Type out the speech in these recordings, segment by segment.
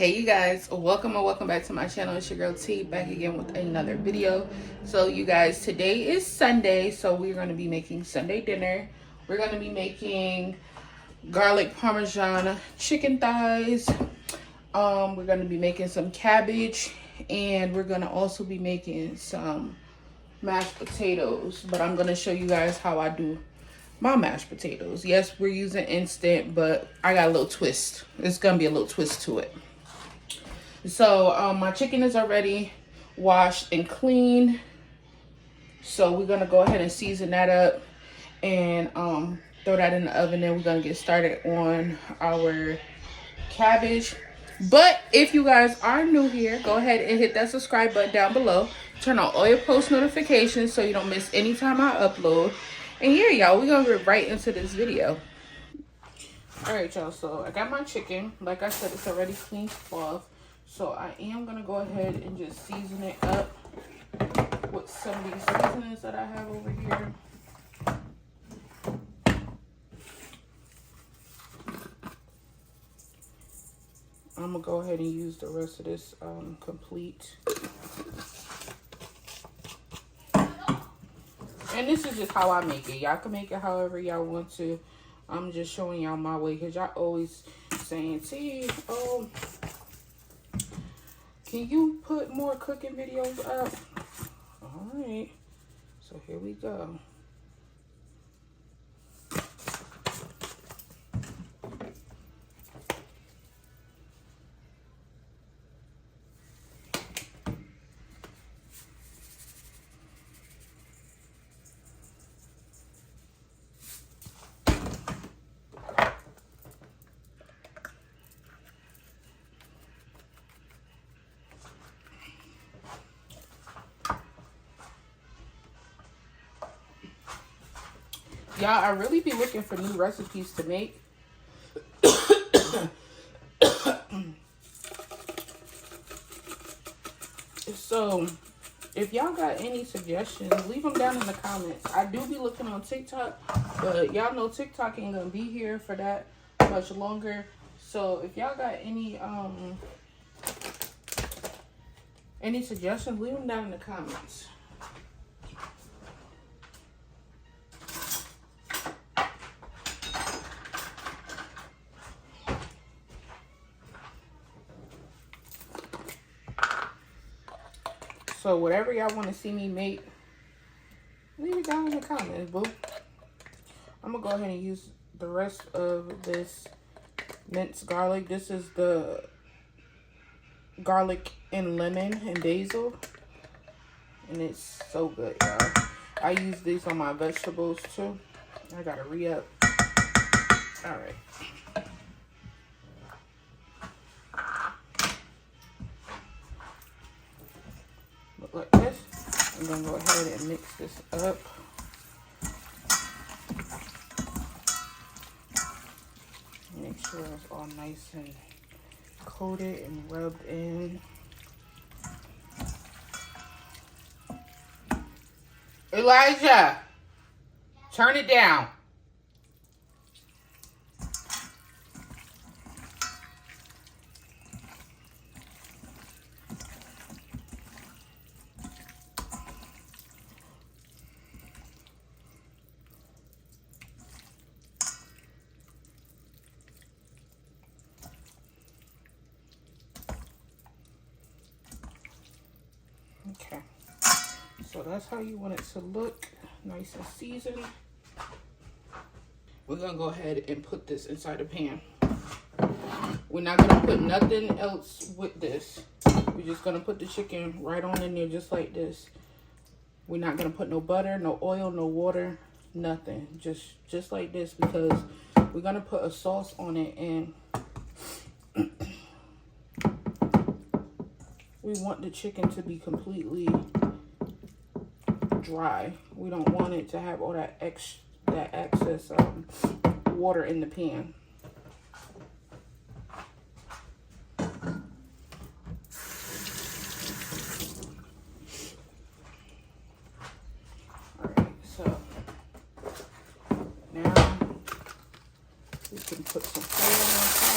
Hey you guys, welcome and welcome back to my channel. It's your girl T, back again with another video. So you guys, today is Sunday, so we're going to be making Sunday dinner. We're going to be making garlic Parmesan chicken thighs. We're going to be making some cabbage, and we're going to also be making some mashed potatoes. But I'm going to show you guys how I do my mashed potatoes. Yes, we're using instant, but I got a little twist. It's going to be a little twist to it. So my chicken is already washed and clean. So we're gonna go ahead and season that up and throw that in the oven. Then we're gonna get started on our cabbage. But if you guys are new here, go ahead and hit that subscribe button down below. Turn on all your post notifications so you don't miss any time I upload. And yeah, y'all, we're gonna get right into this video. All right, y'all, so I got my chicken. Like I said, it's already cleaned off. So I am going to go ahead and just season it up with some of these seasonings that I have over here. I'm going to go ahead and use the rest of this complete. And this is just how I make it. Y'all can make it however y'all want to. I'm just showing y'all my way because y'all always saying, T, oh, can you put more cooking videos up? All right, so here we go. Y'all, I really be looking for new recipes to make. So, if y'all got any suggestions, leave them down in the comments. I do be looking on TikTok, but y'all know TikTok ain't gonna be here for that much longer. So, if y'all got any suggestions, leave them down in the comments. So whatever y'all want to see me make, leave it down in the comments, boo. I'm going to go ahead and use the rest of this minced garlic. This is the garlic and lemon and basil. And it's so good, y'all. I use these on my vegetables, too. I got to re-up. All right. Like this. I'm gonna go ahead and mix this up. Make sure it's all nice and coated and rubbed in. Elijah, turn it down. Okay, so that's how you want it to look, nice and seasoned. We're gonna go ahead and put this inside the pan. We're not gonna put nothing else with this. We're just gonna put the chicken right on in there just like this. We're not gonna put no butter, no oil, no water, nothing. Just like this, because we're gonna put a sauce on it, and we want the chicken to be completely dry. We don't want it to have all that excess water in the pan. All right, so now we can put some oil on top.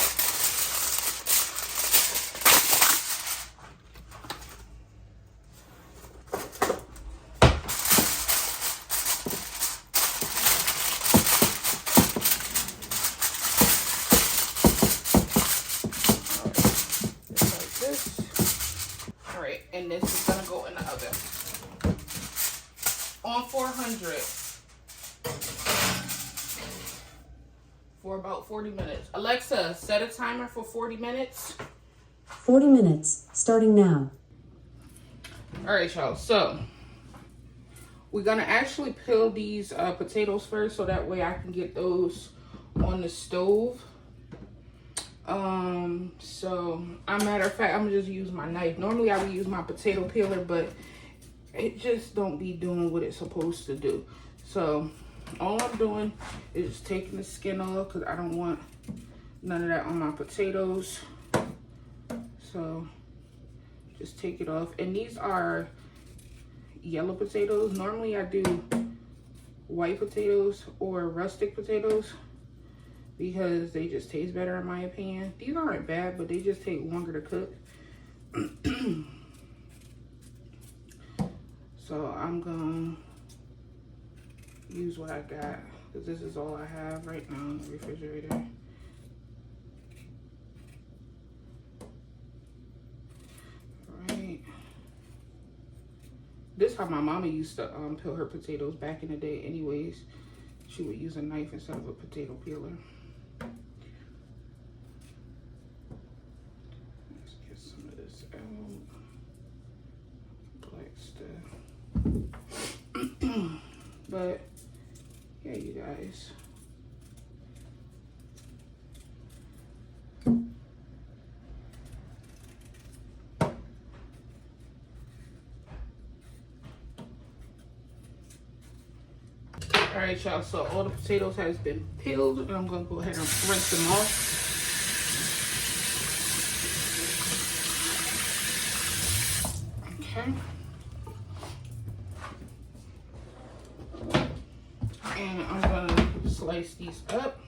on 400 for about 40 minutes. Alexa, set a timer for 40 minutes. 40 minutes, starting now. All right, y'all. So we're going to actually peel these potatoes first so that way I can get those on the stove. So matter of fact, I'm gonna just use my knife. Normally I would use my potato peeler, but it just don't be doing what it's supposed to do. So all I'm doing is taking the skin off because I don't want none of that on my potatoes. So just take it off. And these are yellow potatoes. Normally I do white potatoes or rustic potatoes because they just taste better in my opinion. These aren't bad, but they just take longer to cook. So I'm gonna use what I got because this is all I have right now in the refrigerator. Alright. This is how my mama used to peel her potatoes back in the day anyways. She would use a knife instead of a potato peeler. Let's get some of this out. Black stuff. But yeah, you guys. All right, y'all, so all the potatoes has been peeled and I'm gonna go ahead and rinse them off. Okay. And I'm gonna slice these up.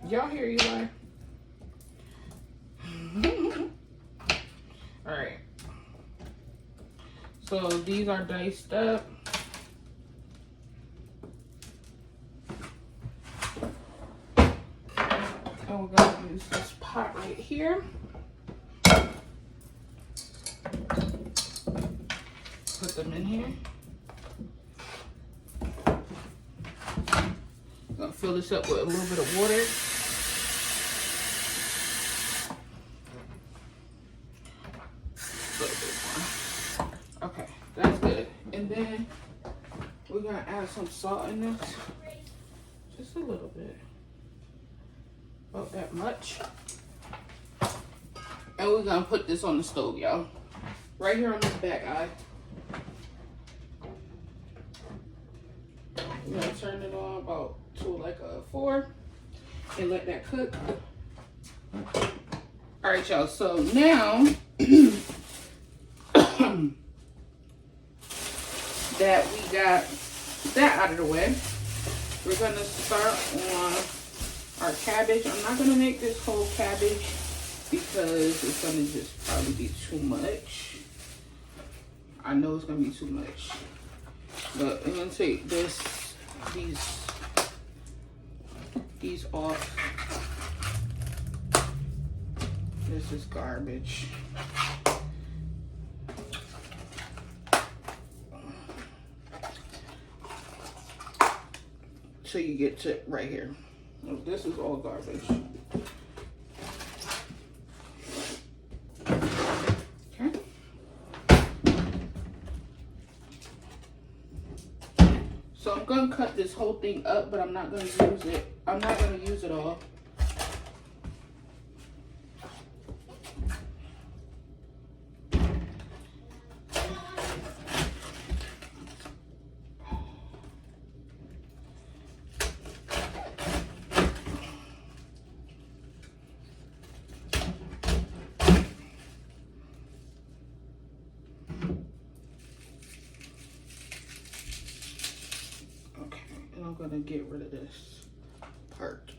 Y'all hear Eli? All right. So these are diced up. And we're gonna use this pot right here. Put them in here. Gonna fill this up with a little bit of water. Okay, that's good. And then we're gonna add some salt in this. Just a little bit. About that much. And we're gonna put this on the stove, y'all. Right here on this back eye. We're gonna turn it on about to like a 4 and let that cook. All right, y'all, so now that we got that out of the way, we're gonna start on our cabbage. I'm not gonna make this whole cabbage because it's gonna just probably be too much. I know it's gonna be too much, but I'm gonna take these off. This is garbage. So you get to right here. This is all garbage. Okay. So I'm gonna cut this whole thing up, but I'm not gonna use it. I'm not gonna use it all. gonna get rid of this part.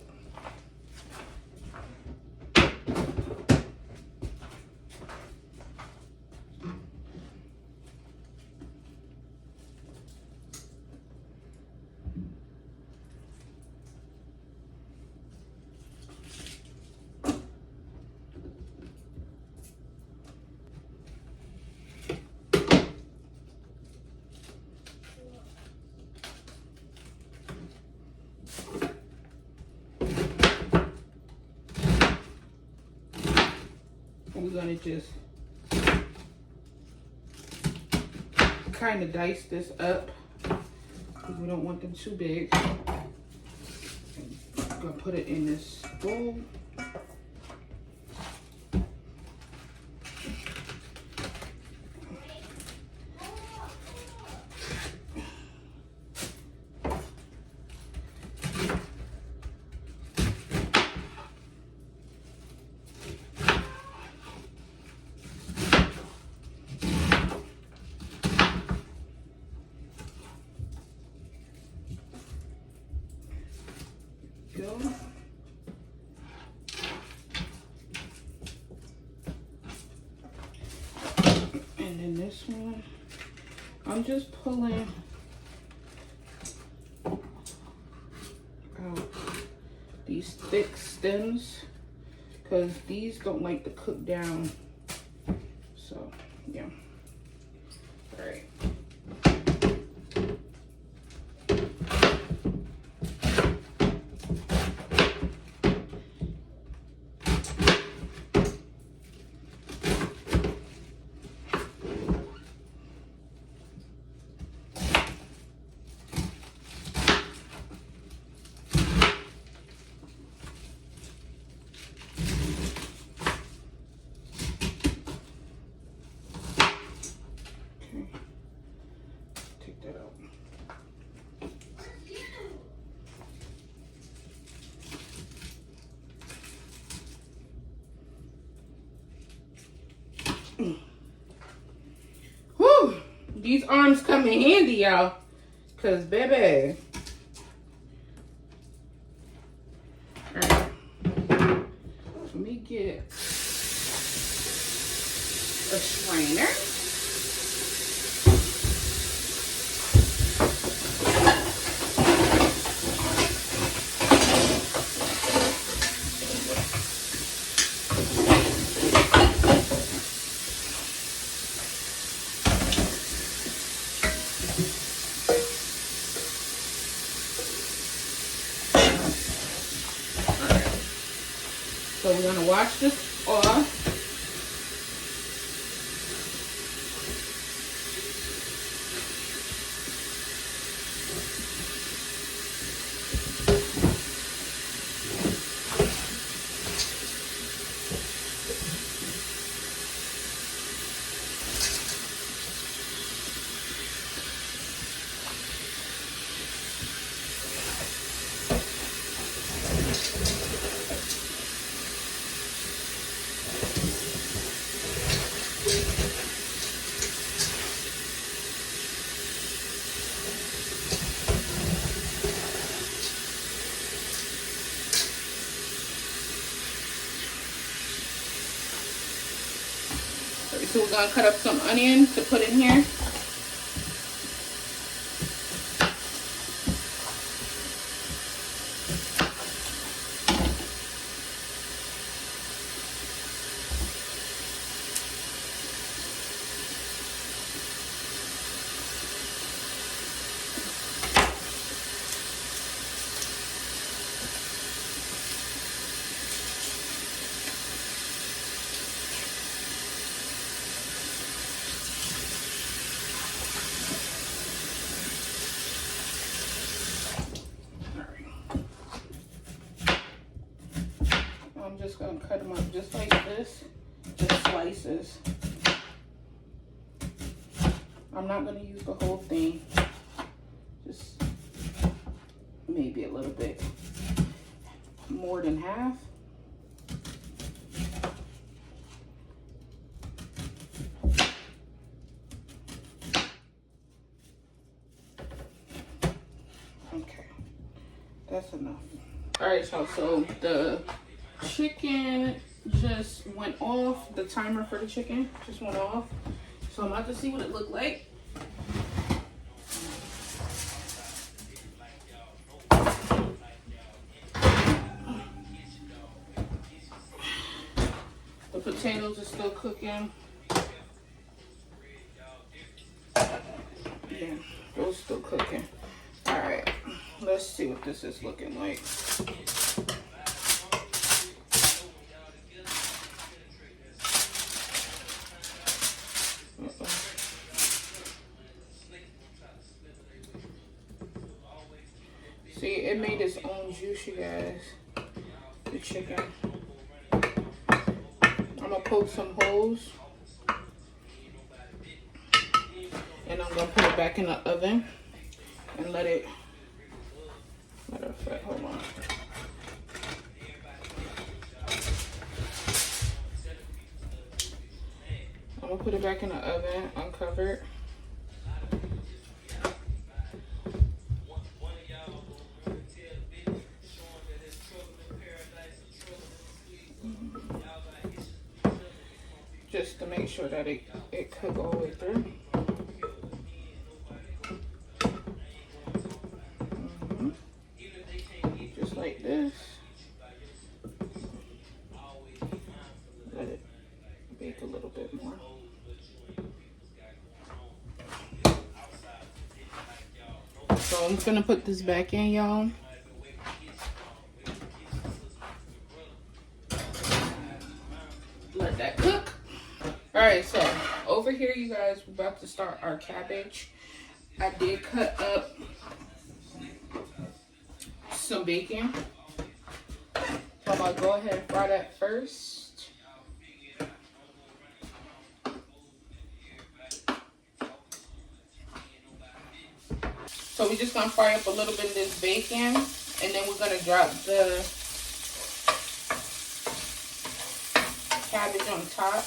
We're gonna just kind of dice this up because we don't want them too big. I'm gonna put it in this bowl. Go. And then this one, I'm just pulling out these thick stems because these don't like to cook down. So, yeah. All right. Whew, these arms come in handy, y'all. Cause baby. Alright. Let me get a strainer. So we're gonna wash this off. So we're gonna cut up some onion to put in here. I'm just gonna cut them up just like this, just slices. I'm not gonna use the whole thing, just maybe a little bit more than half. Okay. That's enough. All right, y'all. So the chicken just went off. The timer for the chicken just went off. So I'm about to see what it looked like. The potatoes are still cooking. Yeah, those still cooking. All right, let's see what this is looking like. See, it made its own juice, you guys. The chicken. I'm gonna poke some holes. And I'm gonna put it back in the oven and let it, matter of fact, hold on. I'm gonna put it back in the oven, uncovered. Just to make sure that it cook all the way through. Just like this. Let it bake a little bit more. So I'm gonna put this back in, y'all. Let that cook. All right, so over here, you guys, we're about to start our cabbage. I did cut up some bacon. So I'm gonna go ahead and fry that first. So we're just gonna fry up a little bit of this bacon, and then we're gonna drop the cabbage on top.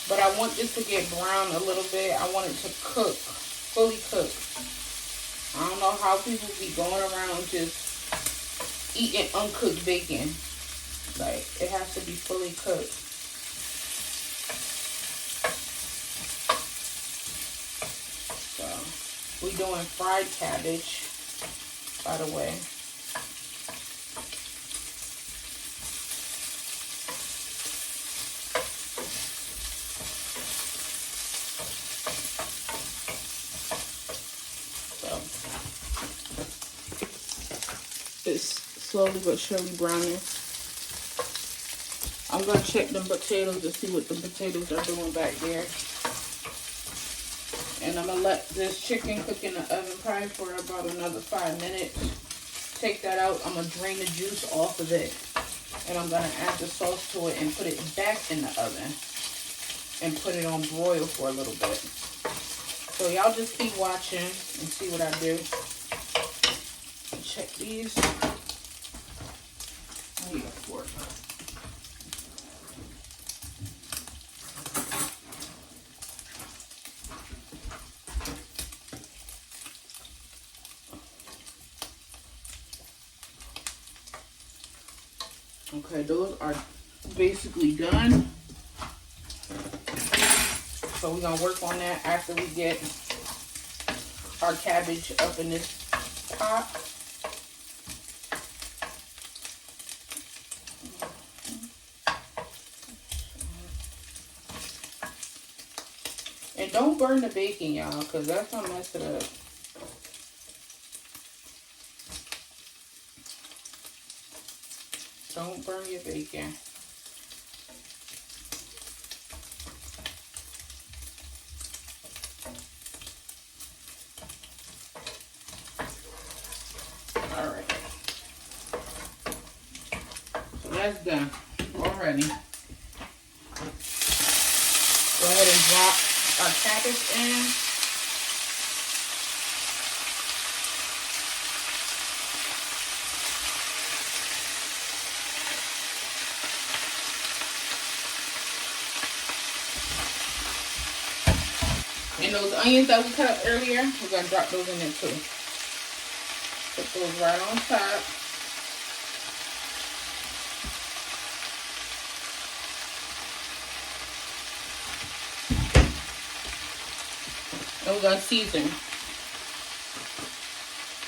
But I want this to get brown a little bit. I want it to cook, fully cook. I don't know how people be going around just eating uncooked bacon. Like, it has to be fully cooked. So, we're doing fried cabbage, by the way. It's slowly but surely browning. I'm gonna check the potatoes to see what the potatoes are doing back there. And I'm gonna let this chicken cook in the oven probably for about another 5 minutes. Take that out. I'm gonna drain the juice off of it. And I'm gonna add the sauce to it and put it back in the oven. And put it on broil for a little bit. So y'all just keep watching and see what I do. Check these. I need a fork. Okay, those are basically done. So we're gonna work on that after we get our cabbage up in this pot. And don't burn the bacon, y'all, because that's gonna mess it up. Don't burn your bacon. Alright. So that's done already. Go ahead and drop our cabbage in. And those onions that we cut up earlier, we're going to drop those in there too. Put those right on top. And we're gonna season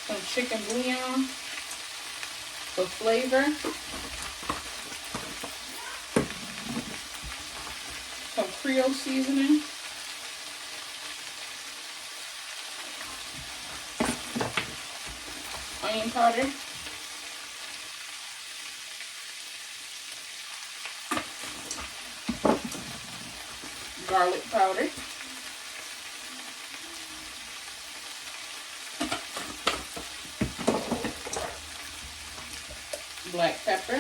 some chicken bouillon for flavor, some Creole seasoning, onion powder, garlic powder, black pepper,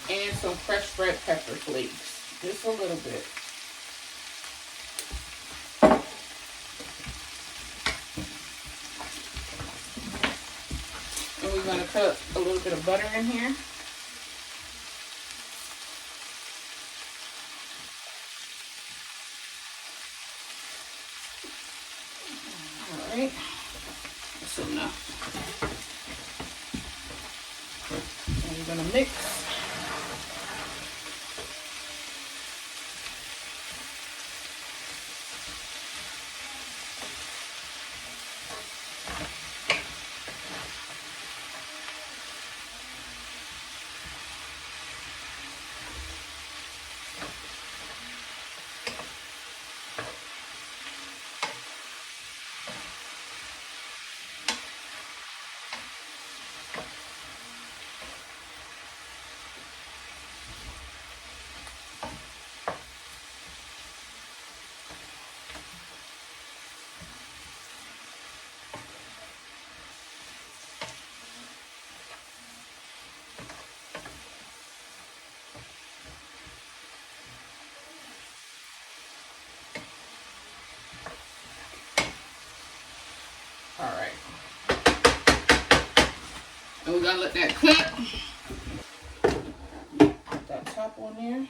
and some fresh red pepper flakes, just a little bit. And we're gonna cut a little bit of butter in here. All right, that's enough. And we're gonna mix. All right, and we're gonna let that cook. Put that top on there.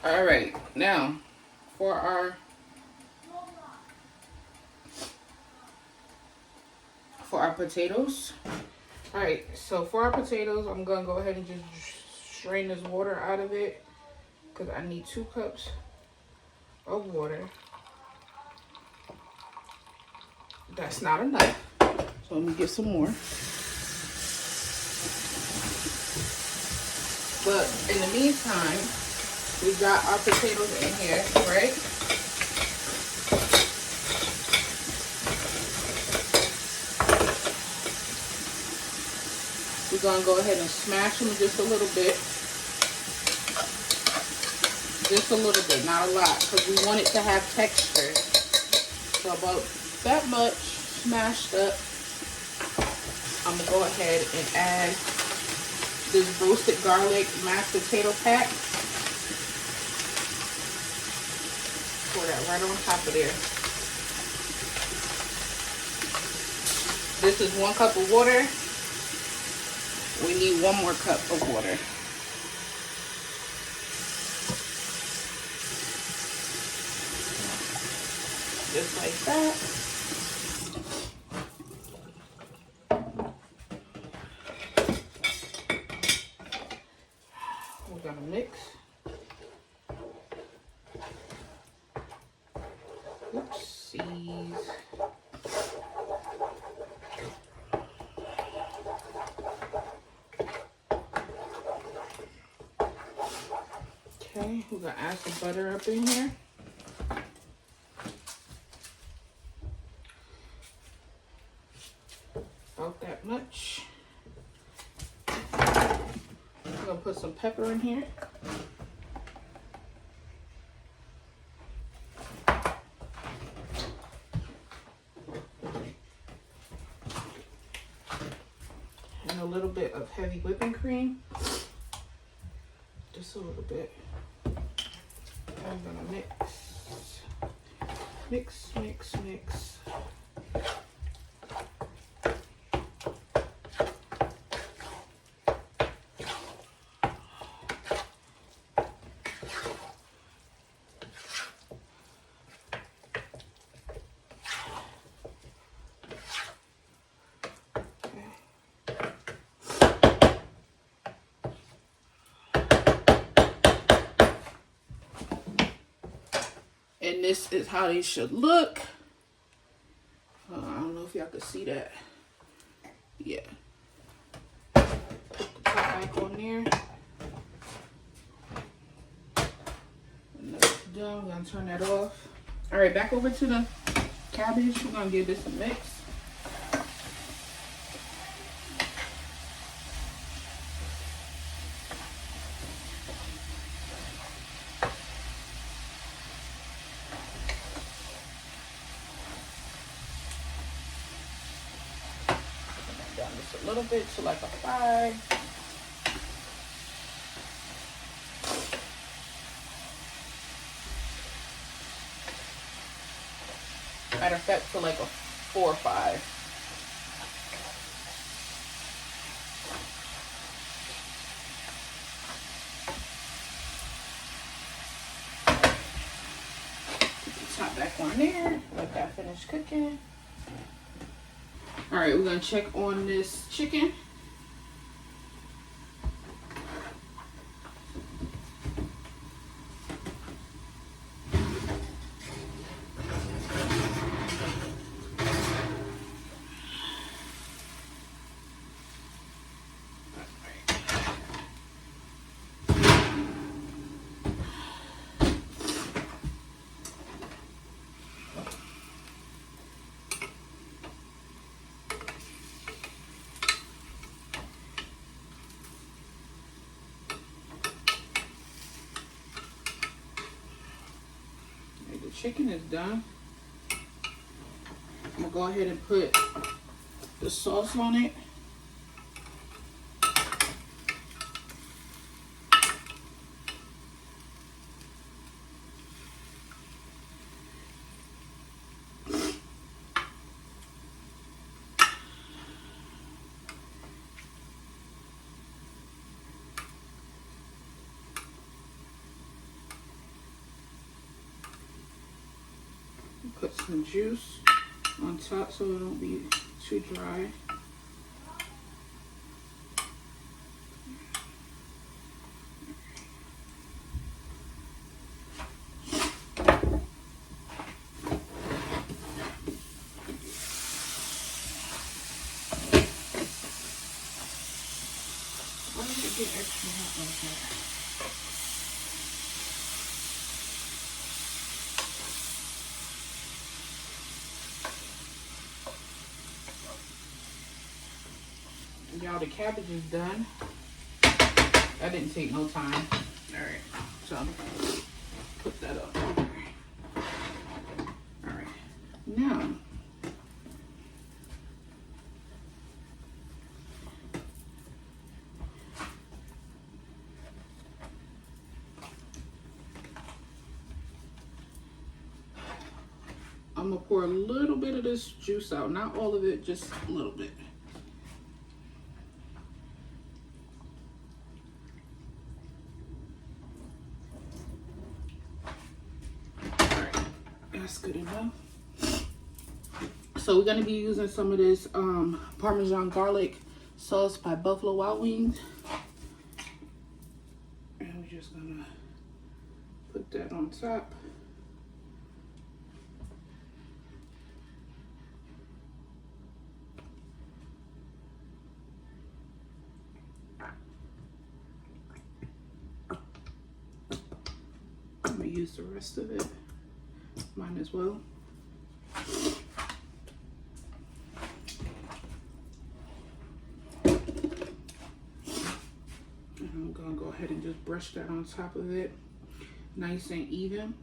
All right, now for our potatoes. All right, so for our potatoes, I'm gonna go ahead and just strain this water out of it because I need 2 cups of water. That's not enough, so let me get some more. But in the meantime, we got our potatoes in here, right? We're gonna go ahead and smash them just a little bit. Just a little bit, not a lot, because we want it to have texture. So about that much smashed up. I'm gonna go ahead and add this roasted garlic mashed potato pack. Pour that right on top of there. This is 1 cup of water. We need 1 more cup of water. Just like that. We're gonna mix. Oopsies. Okay, we're gonna add some butter up in here. About that much. I'm gonna put some pepper in here. And a little bit of heavy whipping cream. Just a little bit. I'm gonna mix. Mix, mix, mix. this is how they should look. I don't know if y'all can see that. Yeah. Put the top back on there. And that's done. We're gonna turn that off. All right, back over to the cabbage. We're gonna give this a mix. Down just a little bit to like a 5. Matter of fact, to like a 4 or 5. Put the top back on there. Let that finish cooking. All right, we're gonna check on this chicken. Chicken is done. I'm gonna go ahead and put the sauce on it. Put some juice on top so it don't be too dry. Why did it get extra hot like that? Y'all, the cabbage is done. That didn't take no time. All right, so put that up. All right, now I'm gonna pour a little bit of this juice out, not all of it, just a little bit. That's good enough. So we're gonna be using some of this Parmesan garlic sauce by Buffalo Wild Wings, and we're just gonna put that on top. I'm gonna use the rest of it. Mine as well. And I'm gonna go ahead and just brush that on top of it, nice and even.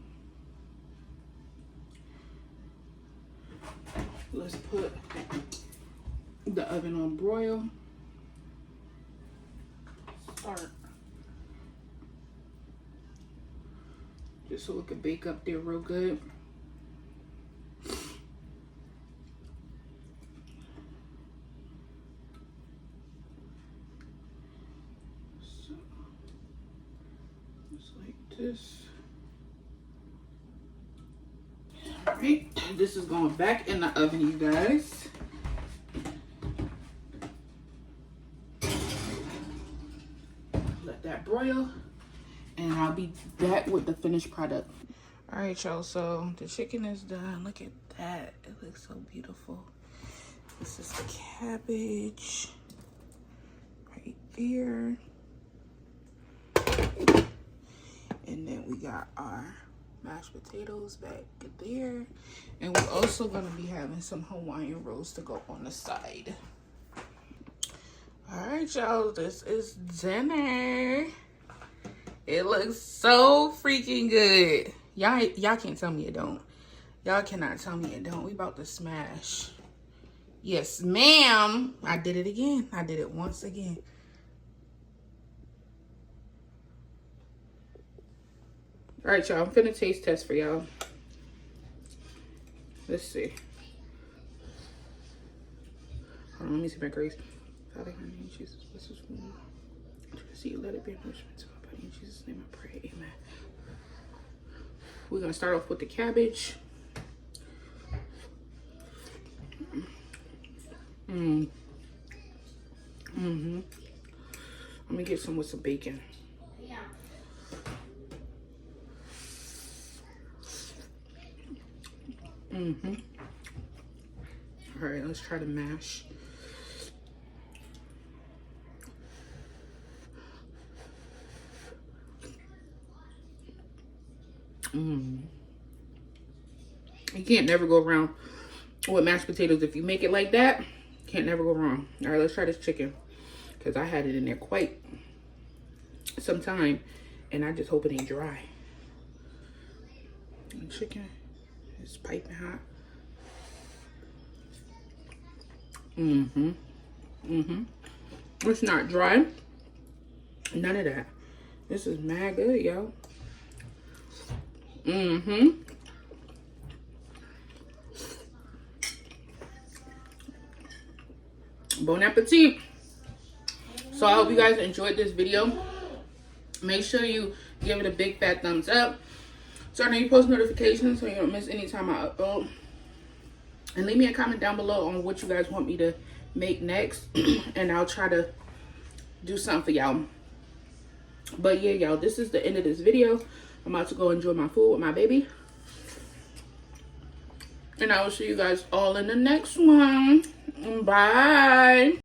Let's put the oven on broil. Start. Just so it can bake up there real good. So, just like this. All right, this is going back in the oven, you guys. Let that broil. And I'll be back with the finished product. All right, y'all, so the chicken is done. Look at that. It looks so beautiful. This is the cabbage right there. And then we got our mashed potatoes back there. And we're also gonna be having some Hawaiian rolls to go on the side. All right, y'all, this is dinner. It looks so freaking good. Y'all can't tell me it don't. Y'all cannot tell me it don't. We about to smash. Yes, ma'am. I did it again. I did it once again. All right, y'all. I'm finna taste test for y'all. Let's see. Hold on, let me see my grace. Father, in the name of Jesus, bless this food. To see you, let it be a nourishment to our body. In Jesus' name I pray. Amen. We're gonna start off with the cabbage. Let me get some with some bacon. All right, let's try to mash. You can't never go wrong with mashed potatoes. If you make it like that, can't never go wrong. All right, let's try this chicken, because I had it in there quite some time, and I just hope it ain't dry. The chicken is piping hot. It's not dry. None of that. This is mad good, yo. Bon appetit. So I hope you guys enjoyed this video. Make sure you give it a big fat thumbs up. Turn on your post notifications so you don't miss any time I upload. And leave me a comment down below on what you guys want me to make next. And I'll try to do something for y'all. But yeah, y'all, this is the end of this video. I'm about to go enjoy my food with my baby. And I will see you guys all in the next one. Bye.